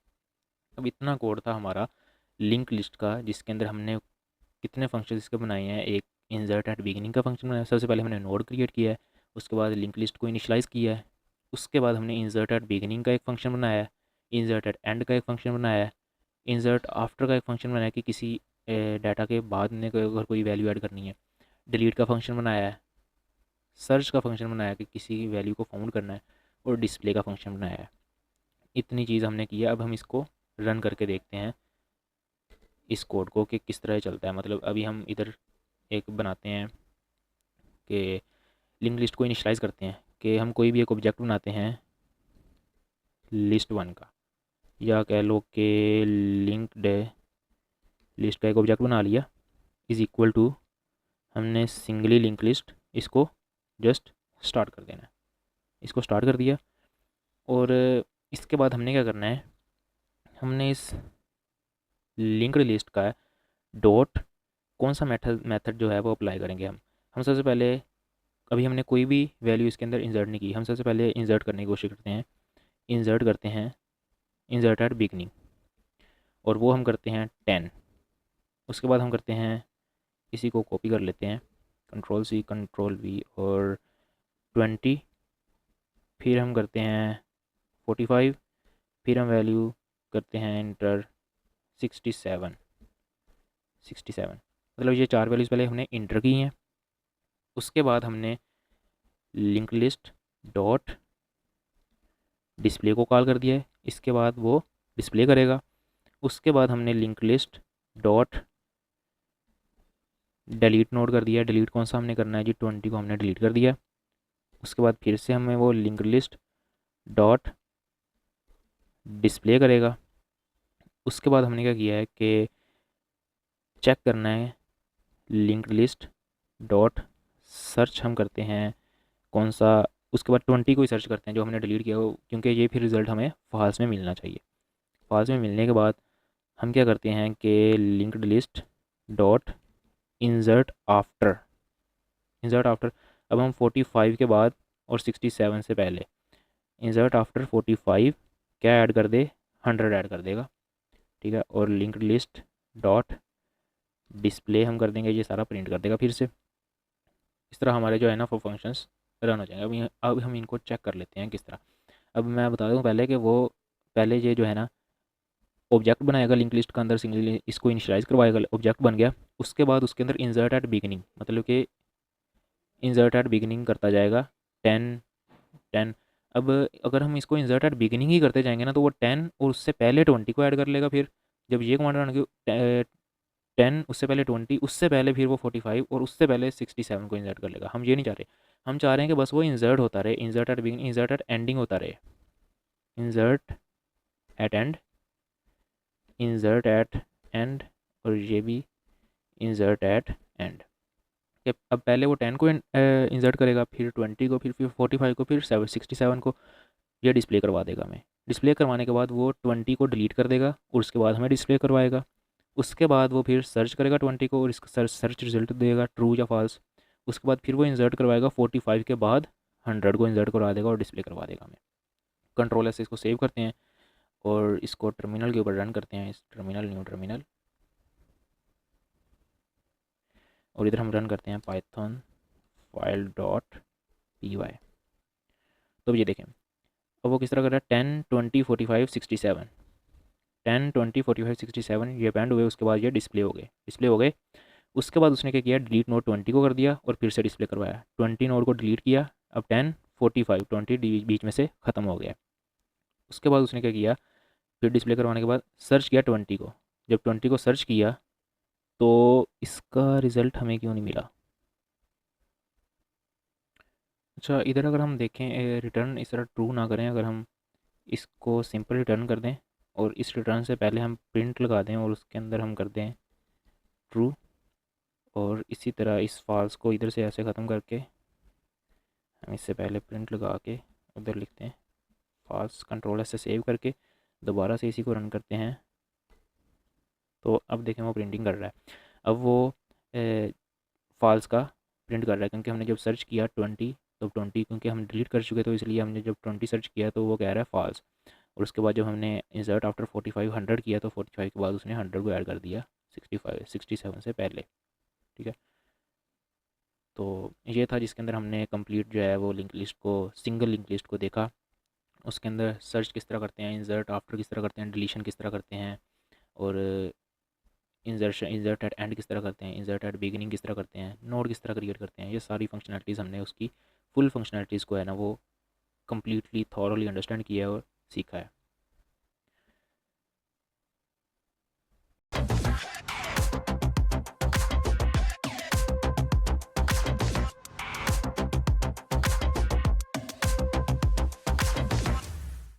अब इतना कोड था हमारा लिंक लिस्ट का, जिसके अंदर हमने कितने फंक्शन इसके बनाए हैं। एक इंसर्ट एट बिगिनिंग का फंक्शन बनाया, सबसे पहले हमने नोड क्रिएट किया है, उसके बाद लिंक लिस्ट को इनिशलाइज़ किया है, उसके बाद हमने इंसर्ट एट बिगिनिंग का एक फंक्शन बनाया है, इंसर्ट एट एंड का एक फंक्शन बनाया है, इंसर्ट आफ्टर का एक फंक्शन बनाया कि किसी डाटा के बाद में अगर कोई वैल्यू ऐड करनी है, डिलीट का फंक्शन बनाया है, सर्च का फंक्शन बनाया कि किसी वैल्यू को फाउंड करना है, और डिस्प्ले का फंक्शन बनाया है। इतनी चीज़ हमने की है। अब हम इसको रन करके देखते हैं इस कोड को कि किस तरह चलता है। मतलब अभी हम इधर एक बनाते हैं कि लिंक लिस्ट को इनिशलाइज़ करते हैं, कि हम कोई भी एक ऑब्जेक्ट बनाते हैं लिस्ट वन का, या कह लो कि लिंक्ड लिस्ट का एक ऑब्जेक्ट बना लिया, इज़ इक्वल टू हमने सिंगली लिंक लिस्ट, इसको जस्ट स्टार्ट कर देना है। इसको स्टार्ट कर दिया, और इसके बाद हमने क्या करना है, हमने इस लिंक्ड लिस्ट का डॉट कौन सा मेथड जो है वो अप्लाई करेंगे। हम सबसे पहले, अभी हमने कोई भी वैल्यू इसके अंदर इंसर्ट नहीं की, हम सबसे पहले इंसर्ट करने की कोशिश करते हैं। इंसर्ट करते हैं इंसर्ट एट बिगनिंग, और वो हम करते हैं 10। उसके बाद हम करते हैं, इसी को कॉपी कर लेते हैं, कंट्रोल सी कंट्रोल वी, और 20, फिर हम करते हैं 45, फिर हम वैल्यू करते हैं इंटर 67। मतलब ये 4 वैल्यूज़ पहले हमने इंटर की हैं। उसके बाद हमने लिंक लिस्ट डॉट डिस्प्ले को कॉल कर दिया है, इसके बाद वो डिस्प्ले करेगा। उसके बाद हमने link list dot delete node कर दिया है। डिलीट कौन सा हमने करना है जी, 20 को हमने डिलीट कर दिया। उसके बाद फिर से हमें वो लिंक लिस्ट डॉट डिस्प्ले करेगा। उसके बाद हमने क्या किया है कि चेक करना है लिंक लिस्ट डॉट सर्च, हम करते हैं कौन सा, उसके बाद 20 को ही सर्च करते हैं जो हमने डिलीट किया हो, क्योंकि ये फिर रिज़ल्ट हमें फॉल्स में मिलना चाहिए। फॉल्स में मिलने के बाद हम क्या करते हैं कि linked list dot insert after, अब हम 45 के बाद और 67 से पहले, इंसर्ट आफ्टर 45 क्या ऐड कर दे, 100 ऐड कर देगा। ठीक है, और लिंक्ड लिस्ट डॉट डिस्प्ले हम कर देंगे, ये सारा प्रिंट कर देगा फिर से। इस तरह हमारे जो है ना वो फंक्शंस रन हो जाएंगे। अब हम इनको चेक कर लेते हैं किस तरह। अब मैं बता दूं पहले कि वो पहले ये जो है ना ऑब्जेक्ट बनाएगा लिंक लिस्ट का अंदर, सिंगली इसको इनिशियलाइज़ करवाएगा, ऑब्जेक्ट बन गया। उसके बाद उसके अंदर इंसर्ट एट बिगिनिंग, मतलब कि इंसर्ट एट बिगिनिंग करता जाएगा 10। अब अगर हम इसको इंसर्ट एट बिगिनिंग ही करते जाएंगे ना, तो वो 10 और उससे पहले 20 को ऐड कर लेगा। फिर जब ये कमांड रन की 10 उससे पहले 20, उससे पहले फिर वो 45, और उससे पहले 67 को इंसर्ट कर लेगा। हम ये नहीं चाह रहे, हम चाह रहे हैं कि बस वो इंसर्ट होता रहे, insert at beginning, insert at ending होता रहे, insert at end, insert at end, और ये भी इंसर्ट एट एंड। अब पहले वो 10 को इंसर्ट करेगा, फिर 20 को, फिर 45 को, फिर 67 को, ये डिस्प्ले करवा देगा हमें। डिस्प्ले करवाने के बाद वो 20 को डिलीट कर देगा, और उसके बाद हमें डिस्प्ले करवाएगा। उसके बाद वो फिर सर्च करेगा 20 को, और इसका सर्च रिजल्ट देगा ट्रू या फॉल्स। उसके बाद फिर वो इंसर्ट करवाएगा 45 के बाद 100 को इंसर्ट करवा देगा और डिस्प्ले करवा देगा हमें। कंट्रोलर से इसको सेव करते हैं और इसको टर्मिनल के ऊपर रन करते हैं, इस टर्मिनल, न्यू टर्मिनल, और इधर हम रन करते हैं Python file dot P Y. तो अब ये देखें, अब वो किस तरह कर रहा है, 10 20 45 67, 10 20 45 67 ये बैंड हुए। उसके बाद ये डिस्प्ले हो गए। उसके बाद उसने क्या किया, डिलीट नोड 20 को कर दिया और फिर से डिस्प्ले करवाया। 20 नोड को डिलीट किया, अब 10 45 20 बीच में से ख़त्म हो गया। उसके बाद उसने क्या किया, फिर डिस्प्ले करवाने के बाद सर्च किया 20 को। जब 20 को सर्च किया तो इसका रिज़ल्ट हमें क्यों नहीं मिला। अच्छा, इधर अगर हम देखें रिटर्न इस तरह ट्रू ना करें, अगर हम इसको सिंपल रिटर्न कर दें और इस रिटर्न से पहले हम प्रिंट लगा दें और उसके अंदर हम कर दें ट्रू, और इसी तरह इस फॉल्स को इधर से ऐसे ख़त्म करके हम इससे पहले प्रिंट लगा के उधर लिखते हैं फॉल्स, कंट्रोल से सेव करके दोबारा से इसी को रन करते हैं। तो अब देखें वो प्रिंटिंग कर रहा है। अब वो फॉल्स का प्रिंट कर रहा है क्योंकि हमने जब सर्च किया 20, तो 20 क्योंकि हम डिलीट कर चुके तो इसलिए हमने जब 20 सर्च किया तो वो कह रहा है फॉल्स। और उसके बाद जब हमने इंसर्ट आफ्टर 45 100 किया तो 45 के बाद उसने 100 को ऐड कर दिया 67 से पहले। ठीक है, तो ये था जिसके अंदर हमने कंप्लीट जो है वो लिंक लिस्ट को, सिंगल लिंक लिस्ट को देखा। उसके अंदर सर्च किस तरह करते हैं, इंसर्ट आफ्टर किस तरह करते हैं, डिलीशन किस तरह करते हैं, और इंसर्ट एट एंड किस तरह करते हैं, इंसर्ट एट बिगिनिंग किस तरह करते हैं, नोड किस तरह क्रिएट करते हैं। ये सारी फंक्शनलिटीज़ हमने उसकी फुल फंक्शनलिटीज़ को है ना वो कम्प्लीटली थॉरली अंडरस्टैंड किया और सीखा है।